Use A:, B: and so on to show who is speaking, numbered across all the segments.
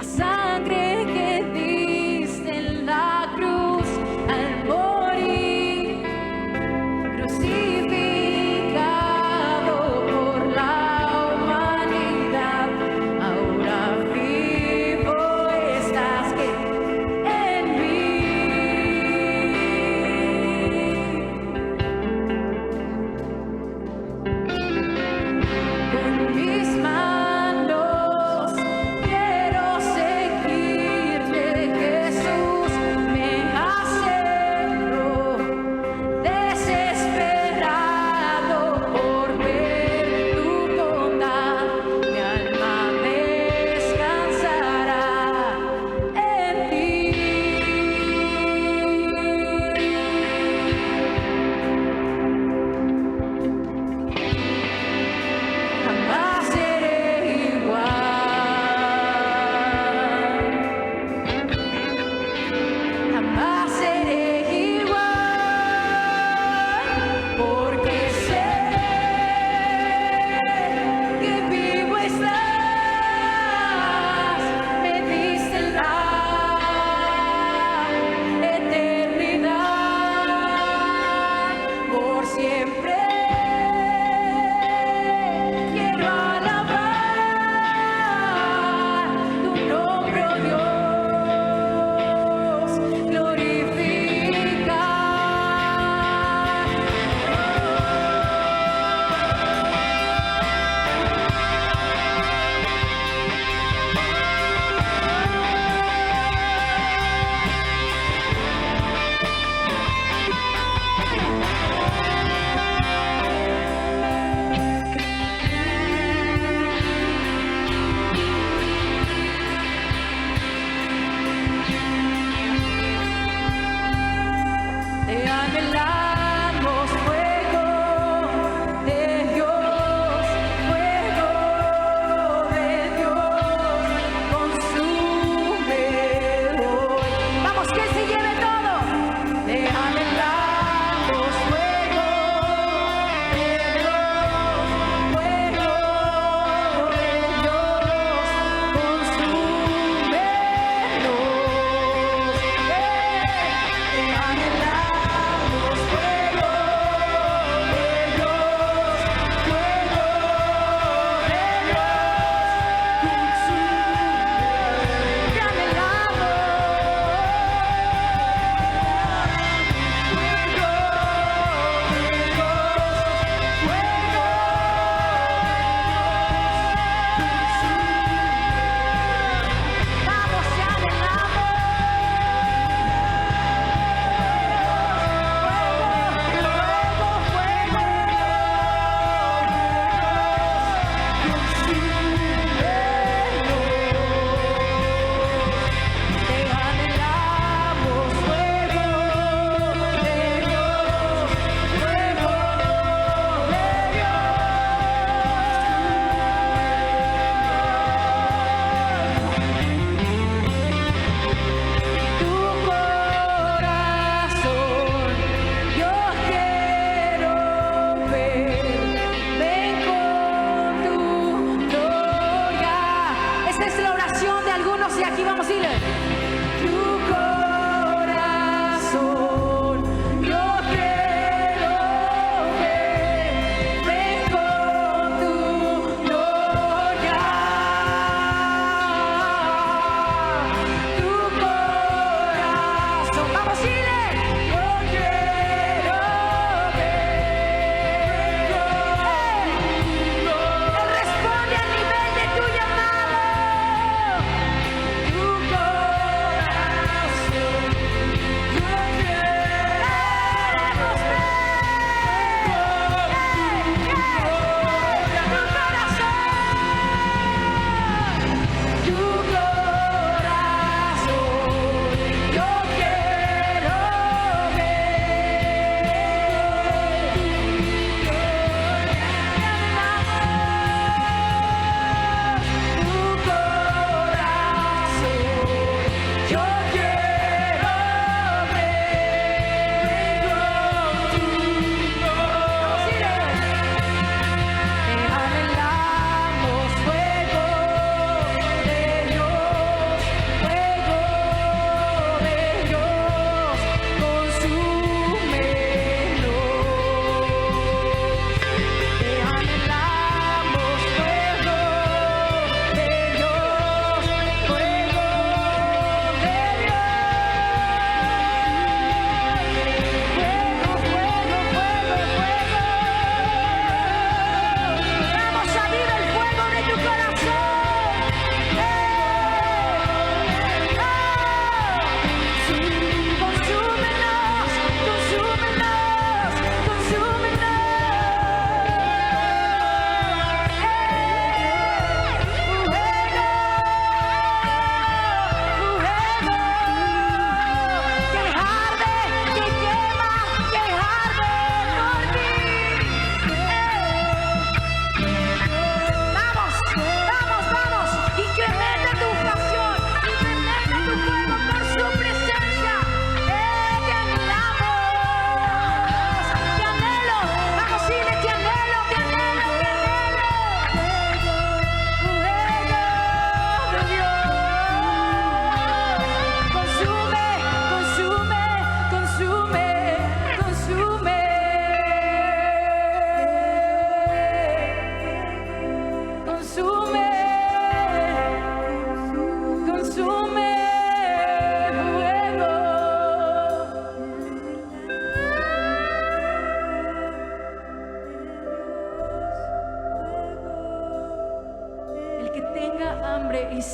A: sangre que diste en la cruz al morir, crucificado por la humanidad. Ahora vivo estás que en mí. Con mis manos quiero seguir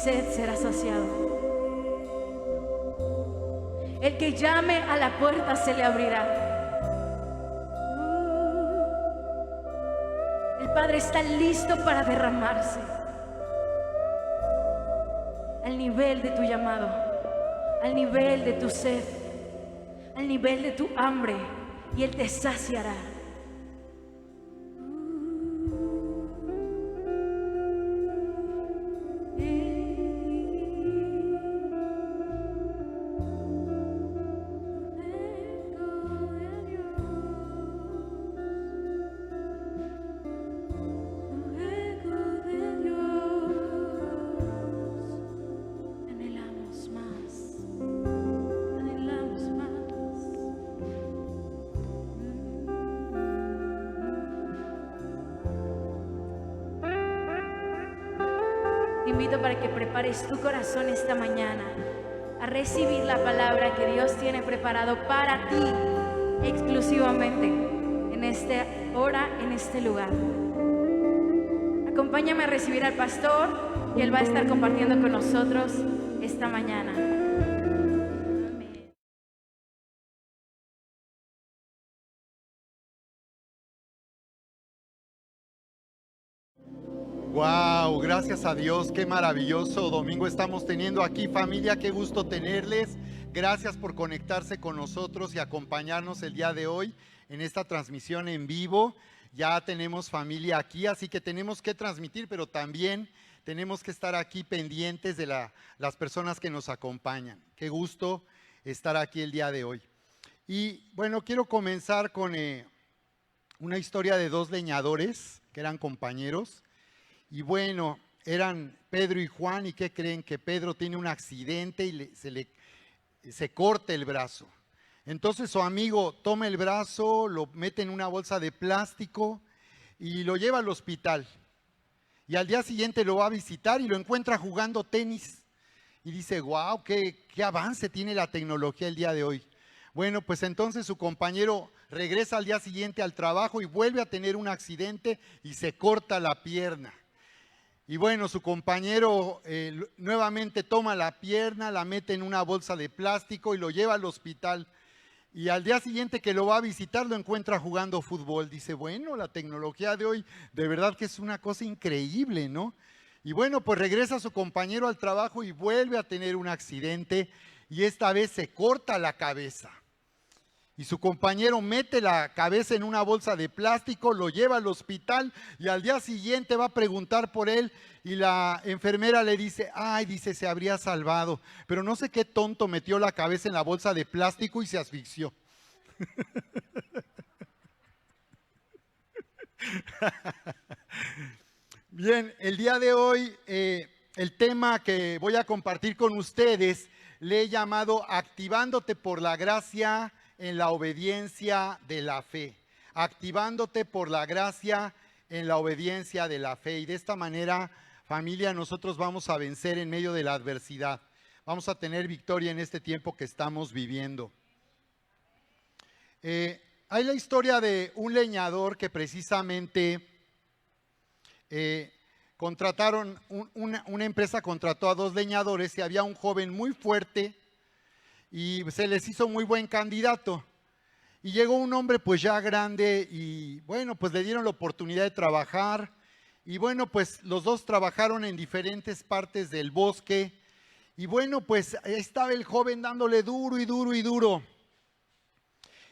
A: sed será saciado. El que llame a la puerta se le abrirá. El Padre está listo para derramarse al nivel de tu llamado, al nivel de tu sed, al nivel de tu hambre, y Él te saciará. Te invito para que prepares tu corazón esta mañana a recibir la palabra que Dios tiene preparado para ti exclusivamente en esta hora, en este lugar. Acompáñame a recibir al pastor, y él va a estar compartiendo con nosotros esta mañana. Amén.
B: Wow, gracias a Dios, qué maravilloso domingo estamos teniendo aquí, familia, qué gusto tenerles. Gracias por conectarse con nosotros y acompañarnos el día de hoy en esta transmisión en vivo. Ya tenemos familia aquí, así que tenemos que transmitir, pero también tenemos que estar aquí pendientes de las personas que nos acompañan. Qué gusto estar aquí el día de hoy. Y bueno, quiero comenzar con una historia de dos leñadores que eran compañeros. Y bueno, eran Pedro y Juan, ¿y qué creen? Que Pedro tiene un accidente y se corta el brazo. Entonces su amigo toma el brazo, lo mete en una bolsa de plástico y lo lleva al hospital. Y al día siguiente lo va a visitar y lo encuentra jugando tenis. Y dice, wow, qué avance tiene la tecnología el día de hoy. Bueno, pues entonces su compañero regresa al día siguiente al trabajo y vuelve a tener un accidente y se corta la pierna. Y bueno, su compañero nuevamente toma la pierna, la mete en una bolsa de plástico y lo lleva al hospital. Y al día siguiente que lo va a visitar lo encuentra jugando fútbol. Dice, bueno, la tecnología de hoy de verdad que es una cosa increíble, ¿no? Y bueno, pues regresa su compañero al trabajo y vuelve a tener un accidente y esta vez se corta la cabeza. Y su compañero mete la cabeza en una bolsa de plástico, lo lleva al hospital y al día siguiente va a preguntar por él y la enfermera le dice, ay, dice, se habría salvado, pero no sé qué tonto metió la cabeza en la bolsa de plástico y se asfixió. Bien, el día de hoy el tema que voy a compartir con ustedes le he llamado Activándote por la gracia en la obediencia de la fe. Activándote por la gracia en la obediencia de la fe. Y de esta manera, familia, nosotros vamos a vencer en medio de la adversidad. Vamos a tener victoria en este tiempo que estamos viviendo. Hay la historia de un leñador que precisamente una empresa contrató a dos leñadores y había un joven muy fuerte y se les hizo muy buen candidato. Y llegó un hombre pues ya grande y bueno, pues le dieron la oportunidad de trabajar. Y bueno, pues los dos trabajaron en diferentes partes del bosque. Y bueno, pues estaba el joven dándole duro y duro y duro.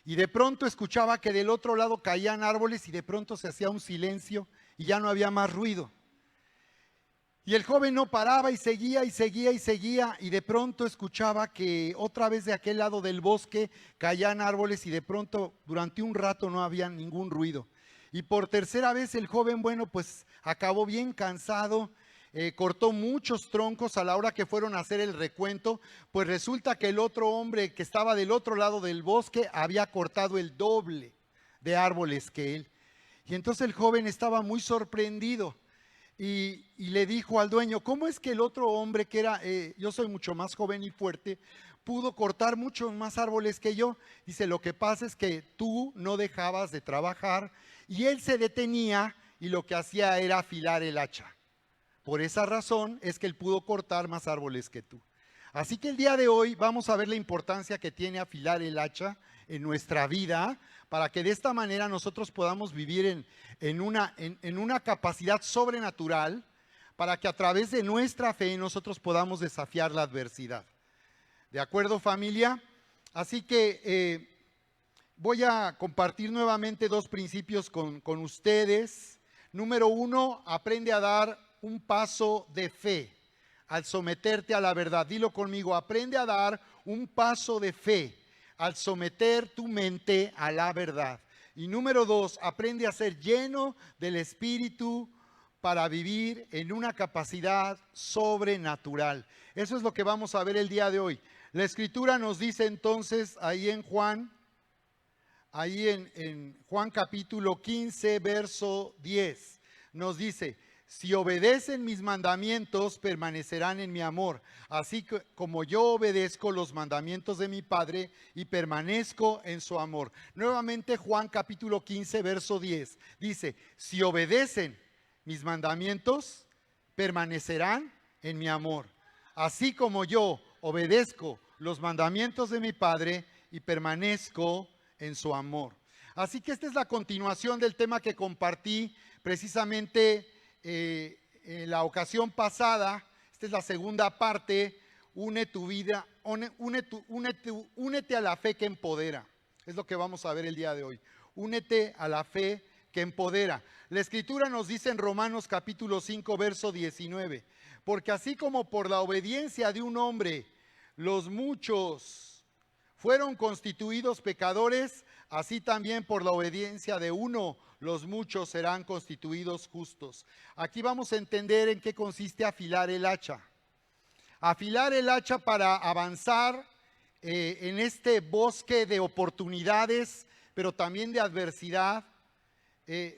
B: Y de pronto escuchaba que del otro lado caían árboles y de pronto se hacía un silencio y ya no había más ruido. Y el joven no paraba y seguía y seguía y seguía y de pronto escuchaba que otra vez de aquel lado del bosque caían árboles y de pronto durante un rato no había ningún ruido. Y por tercera vez el joven, bueno, pues acabó bien cansado, cortó muchos troncos. A la hora que fueron a hacer el recuento, pues resulta que el otro hombre que estaba del otro lado del bosque había cortado el doble de árboles que él. Y entonces el joven estaba muy sorprendido. Y le dijo al dueño, ¿cómo es que el otro hombre que era, yo soy mucho más joven y fuerte, pudo cortar muchos más árboles que yo? Dice, lo que pasa es que tú no dejabas de trabajar y él se detenía y lo que hacía era afilar el hacha Por esa razón es que Él pudo cortar más árboles que tú. Así que el día de hoy vamos a ver la importancia que tiene afilar el hacha en nuestra vida, para que de esta manera nosotros podamos vivir en una capacidad sobrenatural, para que a través de nuestra fe nosotros podamos desafiar la adversidad. ¿De acuerdo, familia? Así que voy a compartir nuevamente dos principios con ustedes. Número uno, aprende a dar un paso de fe al someterte a la verdad. Dilo conmigo, aprende a dar un paso de fe al someter tu mente a la verdad. Y número dos, aprende a ser lleno del Espíritu para vivir en una capacidad sobrenatural. Eso es lo que vamos a ver el día de hoy. La Escritura nos dice entonces ahí en Juan capítulo 15, verso 10, nos dice: si obedecen mis mandamientos, permanecerán en mi amor, así como yo obedezco los mandamientos de mi Padre y permanezco en su amor. Nuevamente Juan capítulo 15, verso 10, dice: si obedecen mis mandamientos, permanecerán en mi amor, así como yo obedezco los mandamientos de mi Padre y permanezco en su amor. Así que esta es la continuación del tema que compartí precisamente en la ocasión pasada. Esta es la segunda parte. Únete a la fe que empodera. Es lo que vamos a ver el día de hoy. Únete a la fe que empodera. La Escritura nos dice en Romanos capítulo 5, verso 19: porque así como por la obediencia de un hombre los muchos fueron constituidos pecadores, así también por la obediencia de uno los muchos serán constituidos justos. Aquí vamos a entender en qué consiste afilar el hacha. Afilar el hacha para avanzar en este bosque de oportunidades, pero también de adversidad.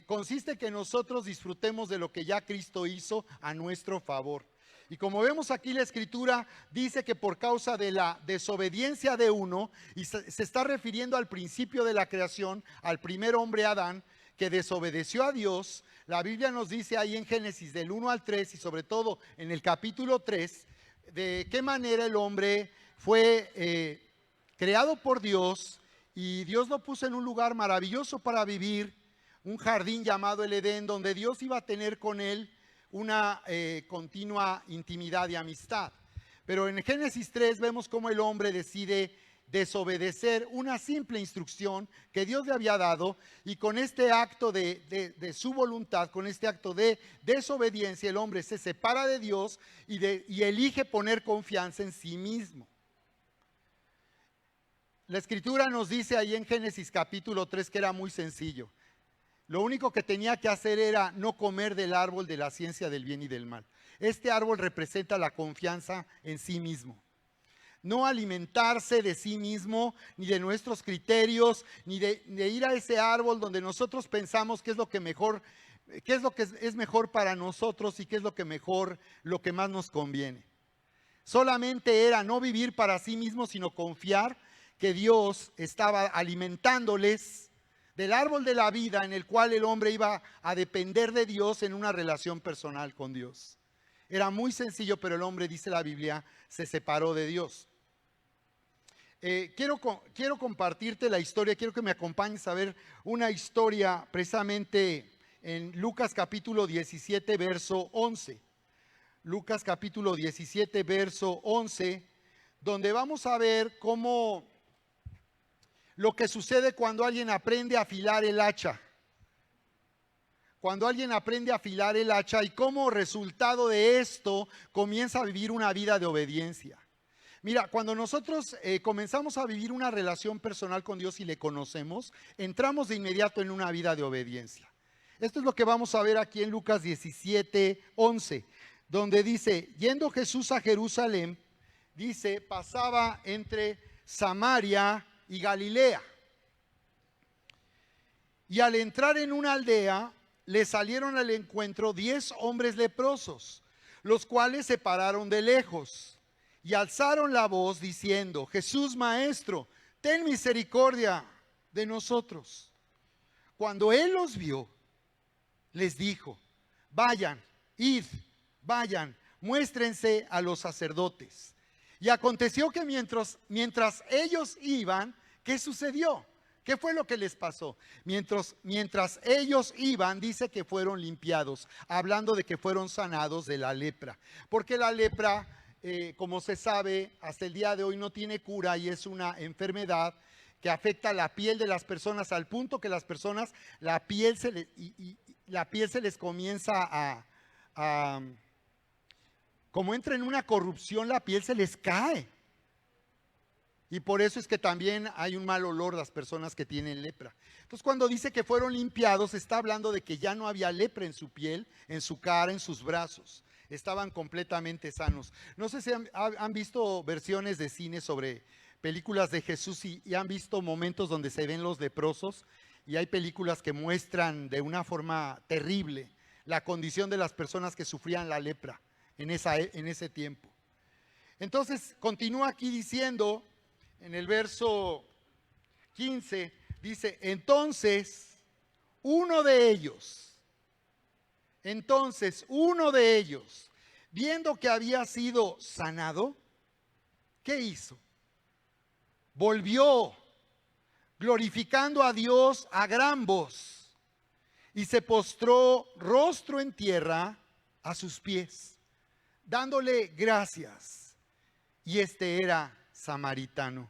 B: Consiste que nosotros disfrutemos de lo que ya Cristo hizo a nuestro favor. Y como vemos aquí, la Escritura dice que por causa de la desobediencia de uno, y se está refiriendo al principio de la creación, al primer hombre Adán, que desobedeció a Dios. La Biblia nos dice ahí en Génesis del 1 al 3 y sobre todo en el capítulo 3, de qué manera el hombre fue creado por Dios, y Dios lo puso en un lugar maravilloso para vivir, un jardín llamado el Edén, donde Dios iba a tener con él una continua intimidad y amistad. Pero en Génesis 3 vemos cómo el hombre decide desobedecer una simple instrucción que Dios le había dado, y con este acto de su voluntad, con este acto de desobediencia, el hombre se separa de Dios y elige poner confianza en sí mismo. La Escritura nos dice ahí en Génesis capítulo 3 que era muy sencillo. Lo único que tenía que hacer era no comer del árbol de la ciencia del bien y del mal. Este árbol representa la confianza en sí mismo. No alimentarse de sí mismo, ni de nuestros criterios, ni de ir a ese árbol donde nosotros pensamos qué es lo que es mejor para nosotros y qué es lo que más nos conviene. Solamente era no vivir para sí mismo, sino confiar que Dios estaba alimentándoles del árbol de la vida, en el cual el hombre iba a depender de Dios en una relación personal con Dios. Era muy sencillo, pero el hombre, dice la Biblia, se separó de Dios. Quiero compartirte la historia, quiero que me acompañes a ver una historia precisamente en Lucas capítulo 17, verso 11. Lucas capítulo 17, verso 11, donde vamos a ver cómo lo que sucede cuando alguien aprende a afilar el hacha. Cuando alguien aprende a afilar el hacha, y como resultado de esto comienza a vivir una vida de obediencia. Mira, cuando nosotros comenzamos a vivir una relación personal con Dios y le conocemos, entramos de inmediato en una vida de obediencia. Esto es lo que vamos a ver aquí en Lucas 17, 11, donde dice: yendo Jesús a Jerusalén, dice, pasaba entre Samaria y Galilea. Y al entrar en una aldea, le salieron al encuentro 10 hombres leprosos, los cuales se pararon de lejos y alzaron la voz diciendo: Jesús, Maestro, ten misericordia de nosotros. Cuando él los vio, les dijo: vayan, id, vayan, muéstrense a los sacerdotes. Y aconteció que mientras ellos iban, ¿qué sucedió? ¿Qué fue lo que les pasó? Mientras ellos iban, dice que fueron limpiados, hablando de que fueron sanados de la lepra. Porque la lepra, como se sabe, hasta el día de hoy no tiene cura y es una enfermedad que afecta la piel de las personas al punto que las personas, la piel se les comienza como entra en una corrupción, la piel se les cae. Y por eso es que también hay un mal olor las personas que tienen lepra. Entonces, cuando dice que fueron limpiados, está hablando de que ya no había lepra en su piel, en su cara, en sus brazos. Estaban completamente sanos. No sé si han visto versiones de cine sobre películas de Jesús y han visto momentos donde se ven los leprosos, y hay películas que muestran de una forma terrible la condición de las personas que sufrían la lepra en ese tiempo. Entonces, continúa aquí diciendo, en el verso 15, dice, entonces uno de ellos, viendo que había sido sanado, ¿qué hizo? Volvió, glorificando a Dios a gran voz, y se postró rostro en tierra a sus pies, dándole gracias. Y este era samaritano.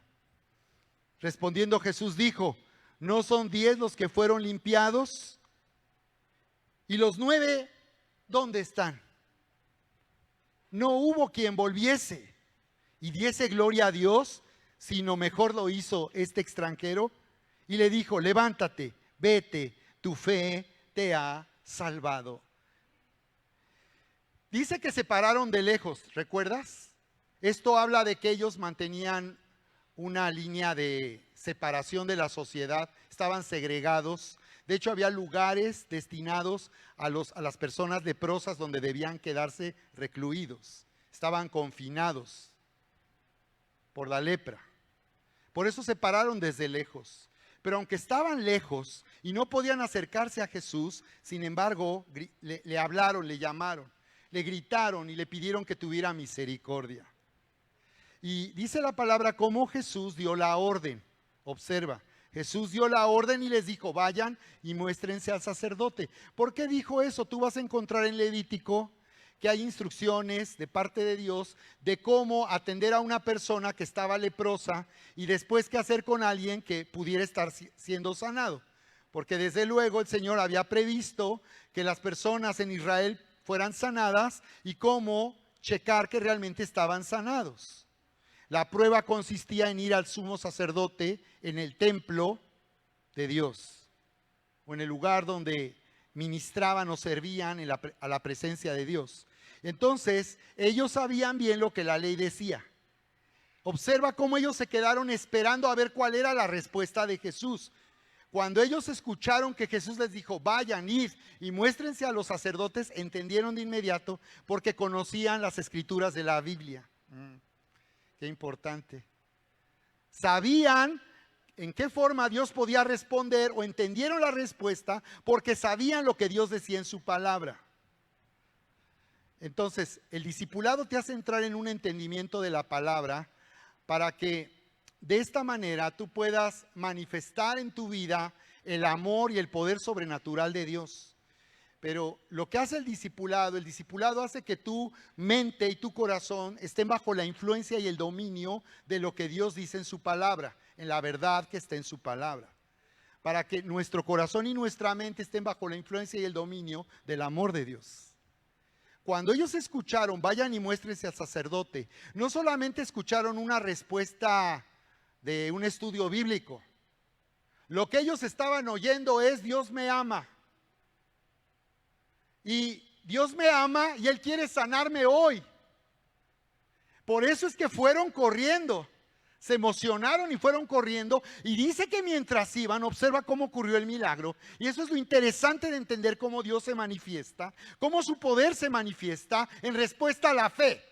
B: Respondiendo Jesús dijo, ¿no son 10 los que fueron limpiados? ¿Y los 9 dónde están? No hubo quien volviese y diese gloria a Dios, sino mejor lo hizo este extranjero. Y le dijo, levántate, vete, tu fe te ha salvado. Dice que se pararon de lejos, ¿recuerdas? Esto habla de que ellos mantenían una línea de separación de la sociedad, estaban segregados. De hecho, había lugares destinados a las personas leprosas donde debían quedarse recluidos. Estaban confinados por la lepra. Por eso se pararon desde lejos. Pero aunque estaban lejos y no podían acercarse a Jesús, sin embargo, le hablaron, le llamaron, le gritaron y le pidieron que tuviera misericordia. Y dice la palabra cómo Jesús dio la orden. Observa, Jesús dio la orden y les dijo, vayan y muéstrense al sacerdote. ¿Por qué dijo eso? Tú vas a encontrar en Levítico que hay instrucciones de parte de Dios de cómo atender a una persona que estaba leprosa y después qué hacer con alguien que pudiera estar siendo sanado. Porque desde luego el Señor había previsto que las personas en Israel fueran sanadas y cómo checar que realmente estaban sanados. La prueba consistía en ir al sumo sacerdote en el templo de Dios o en el lugar donde ministraban o servían a la presencia de Dios. Entonces, ellos sabían bien lo que la ley decía. Observa cómo ellos se quedaron esperando a ver cuál era la respuesta de Jesús. Cuando ellos escucharon que Jesús les dijo, vayan, id y muéstrense a los sacerdotes, entendieron de inmediato porque conocían las escrituras de la Biblia. Qué importante. Sabían en qué forma Dios podía responder o entendieron la respuesta porque sabían lo que Dios decía en su palabra. Entonces, el discipulado te hace entrar en un entendimiento de la palabra para que de esta manera tú puedas manifestar en tu vida el amor y el poder sobrenatural de Dios. Pero lo que hace el discipulado hace que tu mente y tu corazón estén bajo la influencia y el dominio de lo que Dios dice en su palabra, en la verdad que está en su palabra. Para que nuestro corazón y nuestra mente estén bajo la influencia y el dominio del amor de Dios. Cuando ellos escucharon, vayan y muéstrense al sacerdote, no solamente escucharon una respuesta de un estudio bíblico. Lo que ellos estaban oyendo es, Dios me ama. Y Dios me ama y Él quiere sanarme hoy. Por eso es que fueron corriendo, se emocionaron y fueron corriendo. Y dice que mientras iban, observa cómo ocurrió el milagro. Y eso es lo interesante de entender cómo Dios se manifiesta, cómo su poder se manifiesta en respuesta a la fe.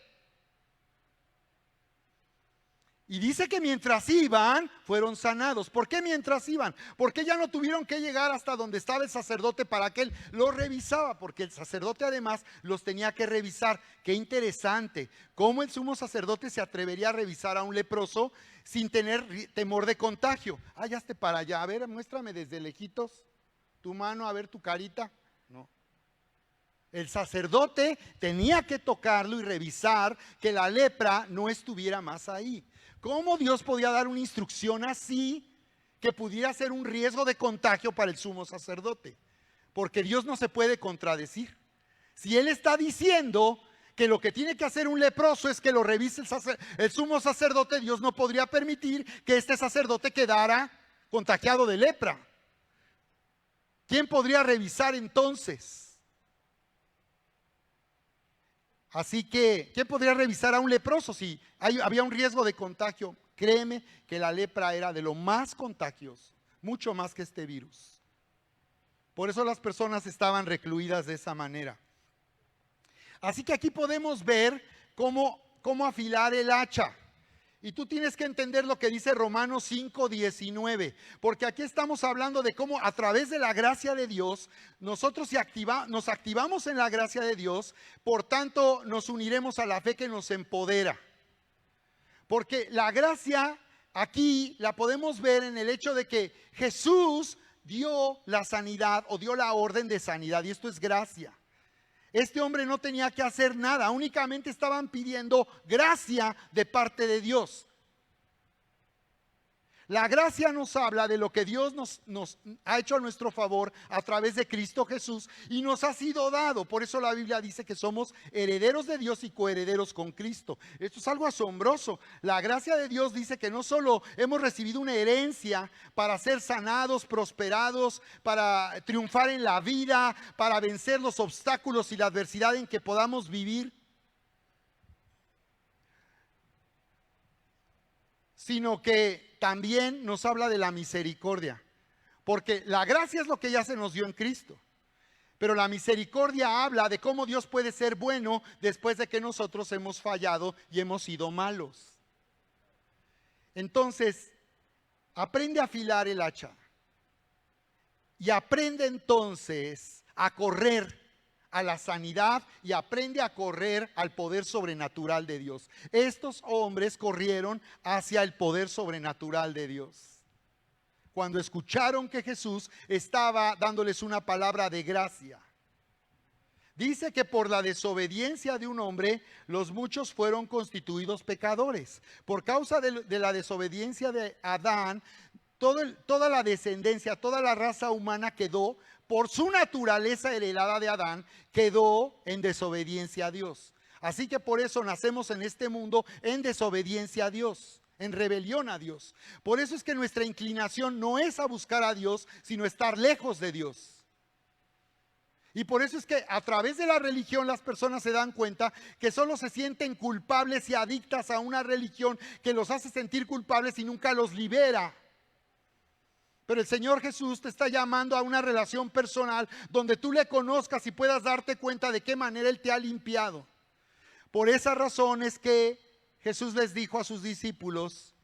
B: Y dice que mientras iban, fueron sanados. ¿Por qué mientras iban? Porque ya no tuvieron que llegar hasta donde estaba el sacerdote para que él los revisaba, porque el sacerdote además los tenía que revisar. Qué interesante, cómo el sumo sacerdote se atrevería a revisar a un leproso sin tener temor de contagio. Ya esté para allá, a ver, muéstrame desde lejitos tu mano, a ver tu carita. No. El sacerdote tenía que tocarlo y revisar que la lepra no estuviera más ahí. ¿Cómo Dios podía dar una instrucción así que pudiera ser un riesgo de contagio para el sumo sacerdote? Porque Dios no se puede contradecir. Si Él está diciendo que lo que tiene que hacer un leproso es que lo revise el sumo sacerdote, Dios no podría permitir que este sacerdote quedara contagiado de lepra. ¿Quién podría revisar entonces? Así que, ¿quién podría revisar a un leproso si había un riesgo de contagio? Créeme que la lepra era de lo más contagioso, mucho más que este virus. Por eso las personas estaban recluidas de esa manera. Así que aquí podemos ver cómo afilar el hacha. Y tú tienes que entender lo que dice Romanos 5:19, porque aquí estamos hablando de cómo a través de la gracia de Dios, nosotros nos activamos en la gracia de Dios, por tanto nos uniremos a la fe que nos empodera. Porque la gracia aquí la podemos ver en el hecho de que Jesús dio la sanidad o dio la orden de sanidad, y esto es gracia. Este hombre no tenía que hacer nada, únicamente estaban pidiendo gracia de parte de Dios. La gracia nos habla de lo que Dios nos ha hecho a nuestro favor a través de Cristo Jesús y nos ha sido dado. Por eso la Biblia dice que somos herederos de Dios y coherederos con Cristo. Esto es algo asombroso. La gracia de Dios dice que no solo hemos recibido una herencia para ser sanados, prosperados, para triunfar en la vida, para vencer los obstáculos y la adversidad en que podamos vivir, sino que también nos habla de la misericordia, porque la gracia es lo que ya se nos dio en Cristo, pero la misericordia habla de cómo Dios puede ser bueno después de que nosotros hemos fallado y hemos sido malos. Entonces, aprende a afilar el hacha y aprende entonces a correr a la sanidad y aprende a correr al poder sobrenatural de Dios. Estos hombres corrieron hacia el poder sobrenatural de Dios cuando escucharon que Jesús estaba dándoles una palabra de gracia. Dice que por la desobediencia de un hombre, los muchos fueron constituidos pecadores. Por causa de la desobediencia de Adán, toda la descendencia, toda la raza humana quedó, por su naturaleza heredada de Adán, quedó en desobediencia a Dios. Así que por eso nacemos en este mundo en desobediencia a Dios, en rebelión a Dios. Por eso es que nuestra inclinación no es a buscar a Dios, sino estar lejos de Dios. Y por eso es que a través de la religión las personas se dan cuenta que solo se sienten culpables y adictas a una religión que los hace sentir culpables y nunca los libera. Pero el Señor Jesús te está llamando a una relación personal donde tú le conozcas y puedas darte cuenta de qué manera Él te ha limpiado. Por esa razón es que Jesús les dijo a sus discípulos,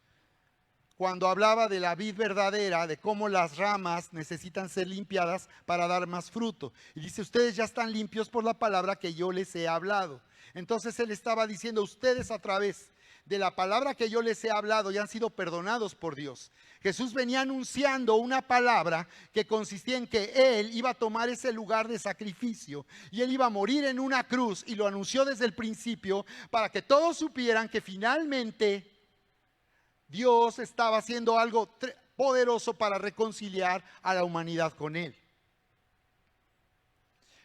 B: cuando hablaba de la vid verdadera, de cómo las ramas necesitan ser limpiadas para dar más fruto. Y dice, ustedes ya están limpios por la palabra que yo les he hablado. Entonces Él estaba diciendo, ustedes a través de la palabra que yo les he hablado ya han sido perdonados por Dios. Jesús venía anunciando una palabra que consistía en que Él iba a tomar ese lugar de sacrificio y Él iba a morir en una cruz, y lo anunció desde el principio para que todos supieran que finalmente Dios estaba haciendo algo poderoso para reconciliar a la humanidad con Él.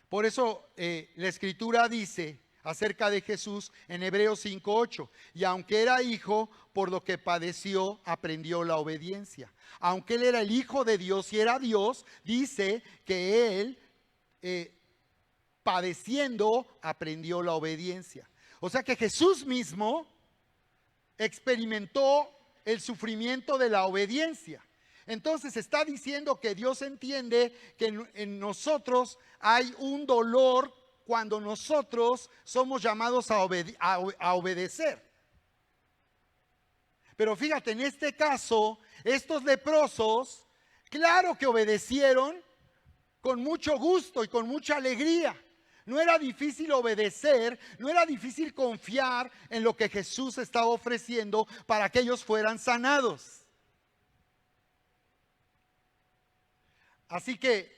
B: Por eso la Escritura dice acerca de Jesús en Hebreos 5:8, y aunque era hijo, por lo que padeció, aprendió la obediencia. Aunque Él era el Hijo de Dios y era Dios, dice que Él, padeciendo, aprendió la obediencia. O sea que Jesús mismo experimentó el sufrimiento de la obediencia. Entonces está diciendo que Dios entiende que en nosotros hay un dolor cuando nosotros somos llamados a obedecer. Pero fíjate, en este caso, estos leprosos, claro que obedecieron con mucho gusto y con mucha alegría. No era difícil obedecer, no era difícil confiar en lo que Jesús estaba ofreciendo para que ellos fueran sanados. Así que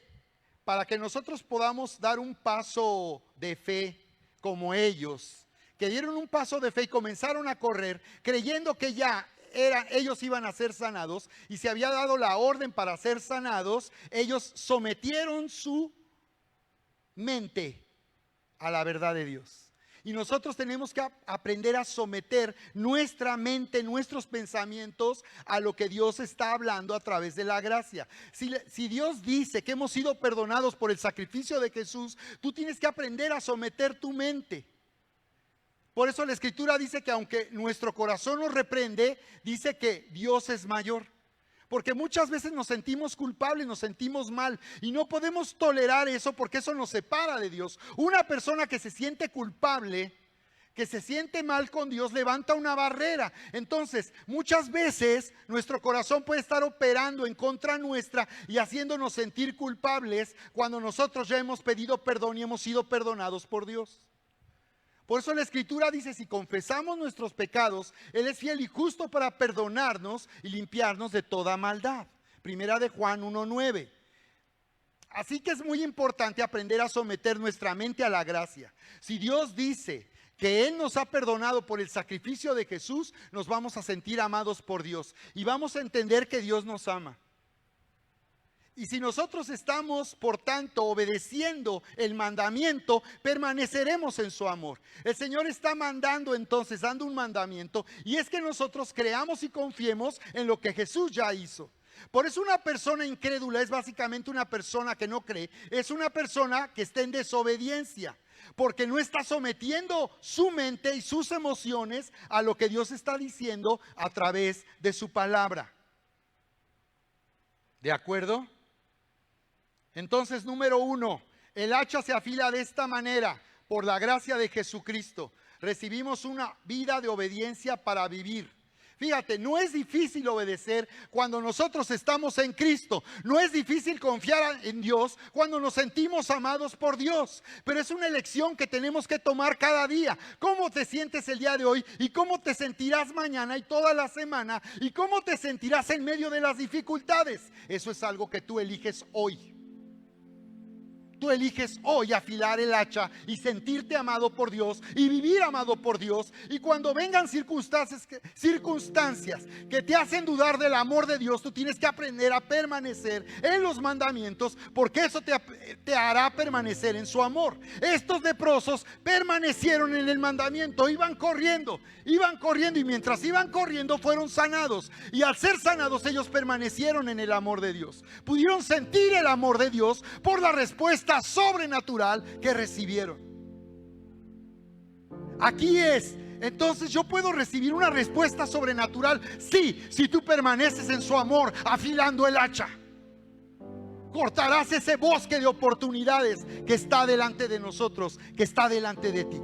B: para que nosotros podamos dar un paso de fe como ellos, que dieron un paso de fe y comenzaron a correr creyendo que ya ellos iban a ser sanados y se había dado la orden para ser sanados, ellos sometieron su mente a la verdad de Dios. Y nosotros tenemos que aprender a someter nuestra mente, nuestros pensamientos a lo que Dios está hablando a través de la gracia. Si Dios dice que hemos sido perdonados por el sacrificio de Jesús, tú tienes que aprender a someter tu mente. Por eso la Escritura dice que aunque nuestro corazón nos reprende, dice que Dios es mayor. Porque muchas veces nos sentimos culpables, nos sentimos mal y no podemos tolerar eso porque eso nos separa de Dios. Una persona que se siente culpable, que se siente mal con Dios, levanta una barrera. Entonces, muchas veces nuestro corazón puede estar operando en contra nuestra y haciéndonos sentir culpables cuando nosotros ya hemos pedido perdón y hemos sido perdonados por Dios. Por eso la Escritura dice, si confesamos nuestros pecados, Él es fiel y justo para perdonarnos y limpiarnos de toda maldad. Primera de Juan 1:9. Así que es muy importante aprender a someter nuestra mente a la gracia. Si Dios dice que Él nos ha perdonado por el sacrificio de Jesús, nos vamos a sentir amados por Dios y vamos a entender que Dios nos ama. Y si nosotros estamos, por tanto, obedeciendo el mandamiento, permaneceremos en su amor. El Señor está mandando entonces, dando un mandamiento, y es que nosotros creamos y confiemos en lo que Jesús ya hizo. Por eso una persona incrédula es básicamente una persona que no cree, es una persona que está en desobediencia, porque no está sometiendo su mente y sus emociones a lo que Dios está diciendo a través de su palabra. ¿De acuerdo? Entonces, número 1, el hacha se afila de esta manera, por la gracia de Jesucristo. Recibimos una vida de obediencia para vivir. Fíjate, no es difícil obedecer cuando nosotros estamos en Cristo. No es difícil confiar en Dios cuando nos sentimos amados por Dios. Pero es una elección que tenemos que tomar cada día. ¿Cómo te sientes el día de hoy? ¿Y cómo te sentirás mañana y toda la semana? ¿Y cómo te sentirás en medio de las dificultades? Eso es algo que tú eliges hoy. Tú eliges hoy afilar el hacha y sentirte amado por Dios y vivir amado por Dios. Y cuando vengan circunstancias que te hacen dudar del amor de Dios, tú tienes que aprender a permanecer en los mandamientos, porque eso te hará permanecer en su amor. Estos leprosos permanecieron en el mandamiento, iban corriendo y mientras iban corriendo fueron sanados. Y al ser sanados ellos permanecieron en el amor de Dios. Pudieron sentir el amor de Dios por la respuesta sobrenatural que recibieron. Aquí es, entonces yo puedo recibir una respuesta sobrenatural, sí, si tú permaneces en su amor, afilando el hacha. Cortarás ese bosque de oportunidades que está delante de nosotros, que está delante de ti.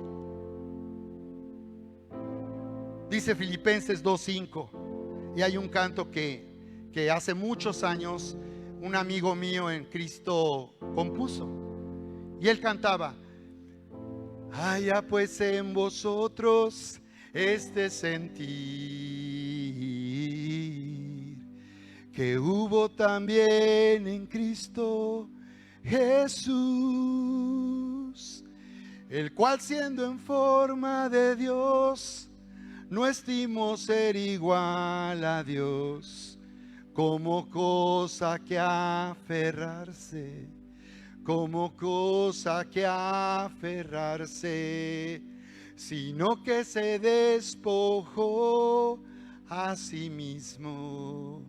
B: Dice Filipenses 2:5, y hay un canto que hace muchos años un amigo mío en Cristo compuso, y él cantaba: haya pues en vosotros este sentir que hubo también en Cristo Jesús, el cual siendo en forma de Dios no estimó ser igual a Dios como cosa que aferrarse, sino que se despojó a sí mismo,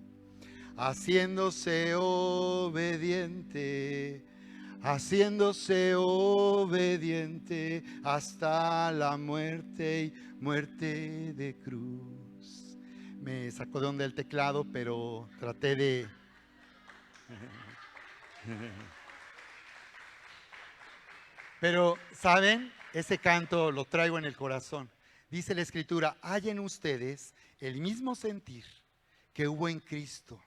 B: haciéndose obediente hasta la muerte y muerte de cruz. Me sacó de onda el teclado, pero traté de... Pero, ¿saben? Ese canto lo traigo en el corazón. Dice la Escritura, hay en ustedes el mismo sentir que hubo en Cristo.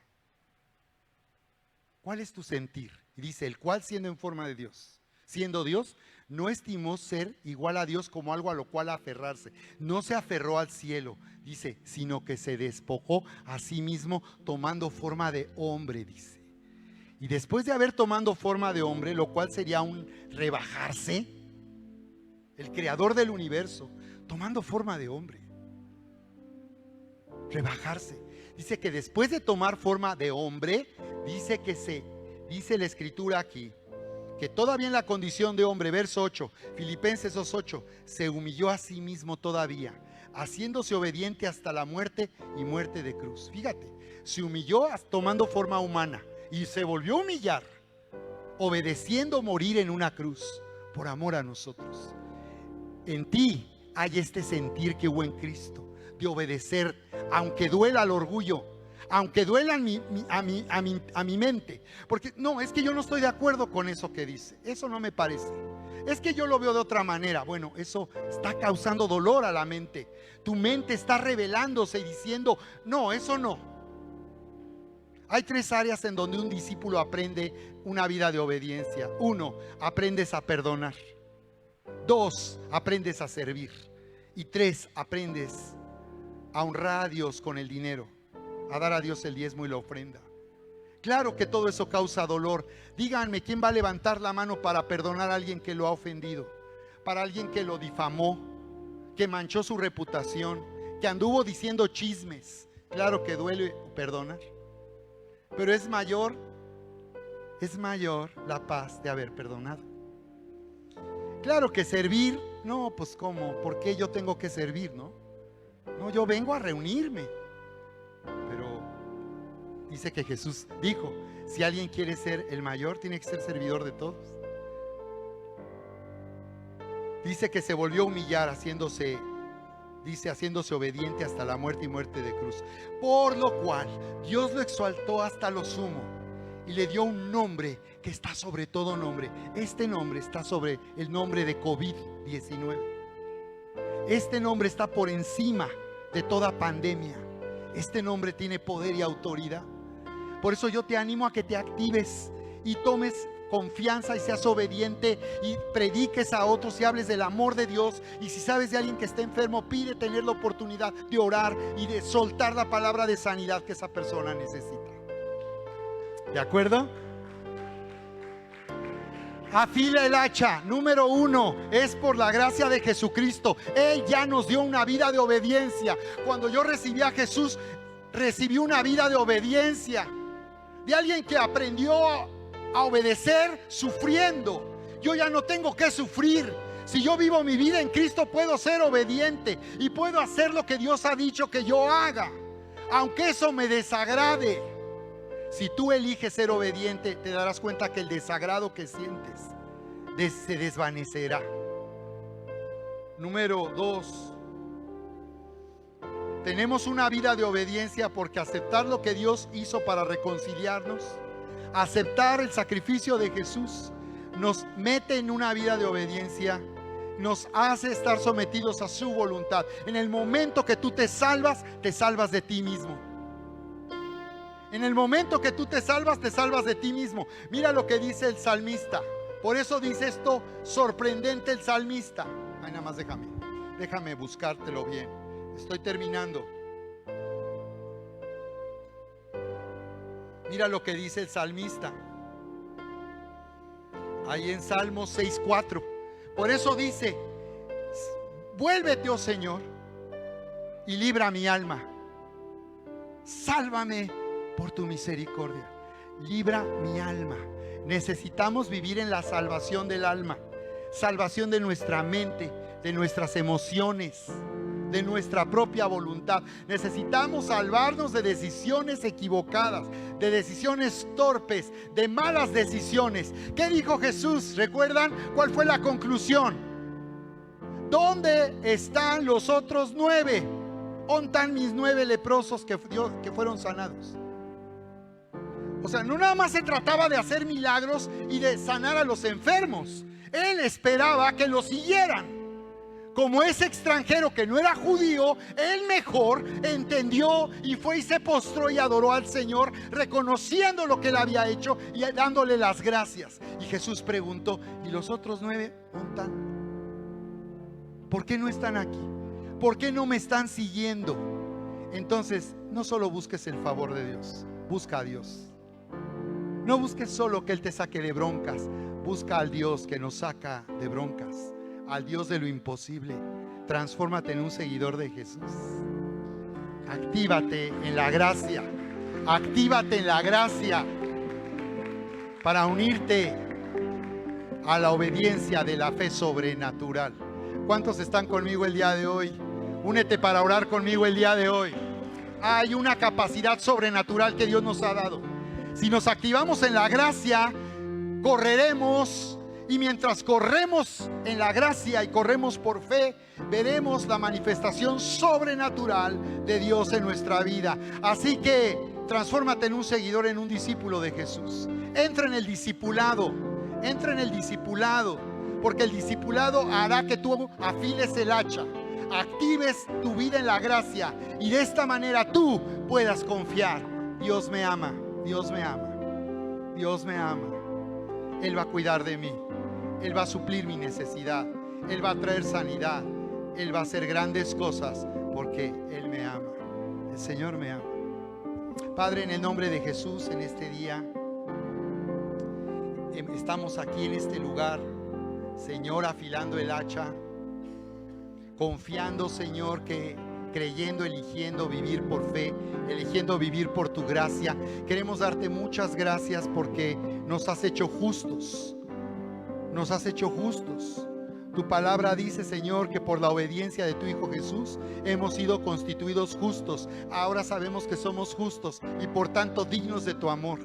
B: ¿Cuál es tu sentir? Y dice, el cual siendo en forma de Dios, siendo Dios, no estimó ser igual a Dios como algo a lo cual aferrarse. No se aferró al cielo, dice, sino que se despojó a sí mismo tomando forma de hombre, dice. Y después de haber tomado forma de hombre, lo cual sería un rebajarse, el creador del universo, tomando forma de hombre, rebajarse. Dice que después de tomar forma de hombre, dice la Escritura aquí, que todavía en la condición de hombre, verso 8, Filipenses 2:8, se humilló a sí mismo todavía, haciéndose obediente hasta la muerte y muerte de cruz. Fíjate, se humilló tomando forma humana y se volvió a humillar, obedeciendo morir en una cruz por amor a nosotros. En ti hay este sentir que hubo en Cristo, de obedecer, aunque duela el orgullo, aunque duela a mi mente, porque no, es que yo no estoy de acuerdo con eso que dice, eso no me parece, es que yo lo veo de otra manera. Bueno, eso está causando dolor a la mente, tu mente está rebelándose y diciendo, no, eso no. Hay 3 áreas en donde un discípulo aprende una vida de obediencia. 1, aprendes a perdonar. 2, aprendes a servir. Y 3, aprendes a honrar a Dios con el dinero, a dar a Dios el diezmo y la ofrenda. Claro que todo eso causa dolor. Díganme, ¿quién va a levantar la mano para perdonar a alguien que lo ha ofendido? Para alguien que lo difamó, que manchó su reputación, que anduvo diciendo chismes. Claro que duele perdonar, pero es mayor la paz de haber perdonado. Claro que servir, no, pues ¿cómo? ¿Por qué yo tengo que servir, no? No, yo vengo a reunirme. Pero dice que Jesús dijo, si alguien quiere ser el mayor, tiene que ser servidor de todos. Dice que se volvió a humillar haciéndose obediente hasta la muerte y muerte de cruz. Por lo cual Dios lo exaltó hasta lo sumo y le dio un nombre que está sobre todo nombre. Este nombre está sobre el nombre de COVID-19. Este nombre está por encima de toda pandemia. Este nombre tiene poder y autoridad. Por eso yo te animo a que te actives y tomes confianza y seas obediente y prediques a otros y hables del amor de Dios. Y si sabes de alguien que está enfermo, pide tener la oportunidad de orar y de soltar la palabra de sanidad que esa persona necesita. ¿De acuerdo? Afila el hacha. Número 1, es por la gracia de Jesucristo. Él ya nos dio una vida de obediencia. Cuando yo recibí a Jesús, recibí una vida de obediencia, de alguien que aprendió a obedecer sufriendo. Yo ya no tengo que sufrir. Si yo vivo mi vida en Cristo, puedo ser obediente y puedo hacer lo que Dios ha dicho que yo haga, aunque eso me desagrade. Si tú eliges ser obediente, te darás cuenta que el desagrado que sientes se desvanecerá. Número 2, tenemos una vida de obediencia porque aceptar lo que Dios hizo para reconciliarnos, aceptar el sacrificio de Jesús, nos mete en una vida de obediencia, nos hace estar sometidos a su voluntad. En el momento que tú te salvas de ti mismo. En el momento que tú te salvas de ti mismo. Mira lo que dice el salmista. Por eso dice esto sorprendente el salmista. Ay, nada más déjame buscártelo bien. Estoy terminando. Mira lo que dice el salmista. Ahí en Salmos 6:4. Por eso dice: vuélvete, oh Señor, y libra mi alma. Sálvame por tu misericordia. Libra mi alma. Necesitamos vivir en la salvación del alma, salvación de nuestra mente, de nuestras emociones, de nuestra propia voluntad. Necesitamos salvarnos de decisiones equivocadas, de decisiones torpes, de malas decisiones. ¿Qué dijo Jesús? ¿Recuerdan cuál fue la conclusión? ¿Dónde están los otros 9? ¿Dónde están mis 9 leprosos que fueron sanados? O sea, no nada más se trataba de hacer milagros y de sanar a los enfermos. Él esperaba que lo siguieran. Como ese extranjero que no era judío, él mejor entendió y fue y se postró y adoró al Señor, reconociendo lo que él había hecho y dándole las gracias. Y Jesús preguntó: ¿y los otros 9 dónde están? ¿Por qué no están aquí? ¿Por qué no me están siguiendo? Entonces, no solo busques el favor de Dios, busca a Dios. No busques solo que Él te saque de broncas, busca al Dios que nos saca de broncas, al Dios de lo imposible. Transfórmate en un seguidor de Jesús. Actívate en la gracia. Actívate en la gracia para unirte a la obediencia de la fe sobrenatural. ¿Cuántos están conmigo el día de hoy? Únete para orar conmigo el día de hoy. Hay una capacidad sobrenatural que Dios nos ha dado. Si nos activamos en la gracia, correremos. Y mientras corremos en la gracia y corremos por fe, veremos la manifestación sobrenatural de Dios en nuestra vida. Así que transfórmate en un seguidor, en un discípulo de Jesús. Entra en el discipulado. Entra en el discipulado. Porque el discipulado hará que tú afiles el hacha, actives tu vida en la gracia y de esta manera tú puedas confiar. Dios me ama, Dios me ama, Dios me ama. Él va a cuidar de mí, Él va a suplir mi necesidad, Él va a traer sanidad, Él va a hacer grandes cosas porque Él me ama. El Señor me ama. Padre, en el nombre de Jesús, en este día estamos aquí en este lugar, Señor, afilando el hacha, confiando, Señor, que creyendo, eligiendo vivir por fe, eligiendo vivir por tu gracia. Queremos darte muchas gracias porque nos has hecho justos. Nos has hecho justos. Tu palabra dice, Señor, que por la obediencia de tu Hijo Jesús hemos sido constituidos justos. Ahora sabemos que somos justos y por tanto dignos de tu amor.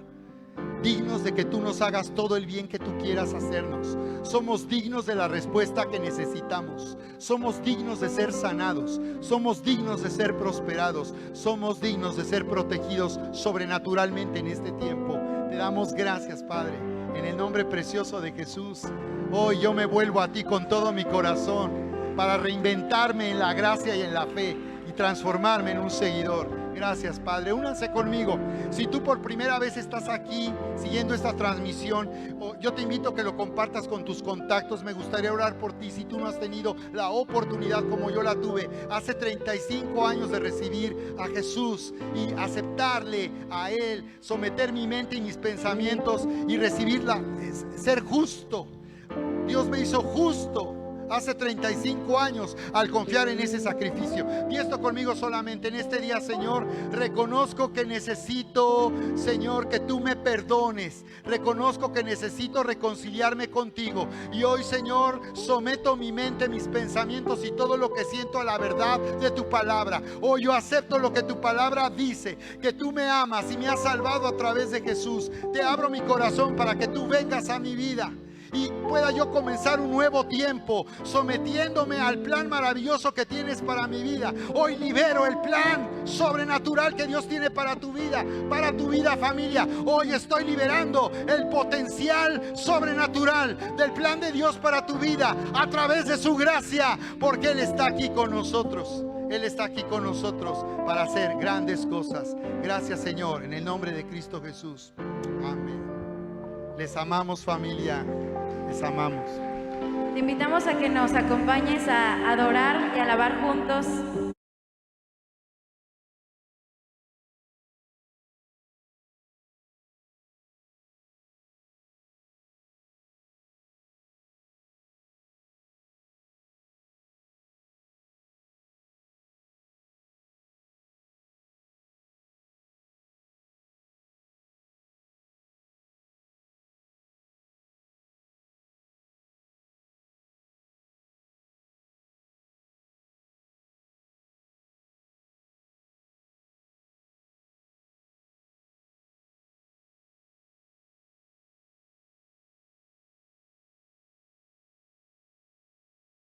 B: Dignos de que tú nos hagas todo el bien que tú quieras hacernos. Somos dignos de la respuesta que necesitamos. Somos dignos de ser sanados. Somos dignos de ser prosperados. Somos dignos de ser protegidos sobrenaturalmente en este tiempo. Te damos gracias, Padre, en el nombre precioso de Jesús. Hoy yo me vuelvo a ti con todo mi corazón para reinventarme en la gracia y en la fe y transformarme en un seguidor. Gracias, Padre. Únanse conmigo. Si tú por primera vez estás aquí siguiendo esta transmisión, yo te invito a que lo compartas con tus contactos. Me gustaría orar por ti si tú no has tenido la oportunidad como yo la tuve hace 35 años de recibir a Jesús y aceptarle a Él, someter mi mente y mis pensamientos y recibirla, ser justo. Dios me hizo justo hace 35 años al confiar en ese sacrificio. Y esto conmigo solamente en este día, Señor. Reconozco que necesito, Señor, que tú me perdones. Reconozco que necesito reconciliarme contigo. Y hoy, Señor, someto mi mente, mis pensamientos y todo lo que siento a la verdad de tu palabra. Hoy yo acepto lo que tu palabra dice, que tú me amas y me has salvado a través de Jesús. Te abro mi corazón para que tú vengas a mi vida y pueda yo comenzar un nuevo tiempo sometiéndome al plan maravilloso que tienes para mi vida. Hoy libero el plan sobrenatural que Dios tiene para tu vida, familia. Hoy estoy liberando el potencial sobrenatural del plan de Dios para tu vida a través de su gracia, porque Él está aquí con nosotros. Él está aquí con nosotros para hacer grandes cosas. Gracias, Señor, en el nombre de Cristo Jesús. Amén. Les amamos, familia. Les amamos.
A: Te invitamos a que nos acompañes a adorar y alabar juntos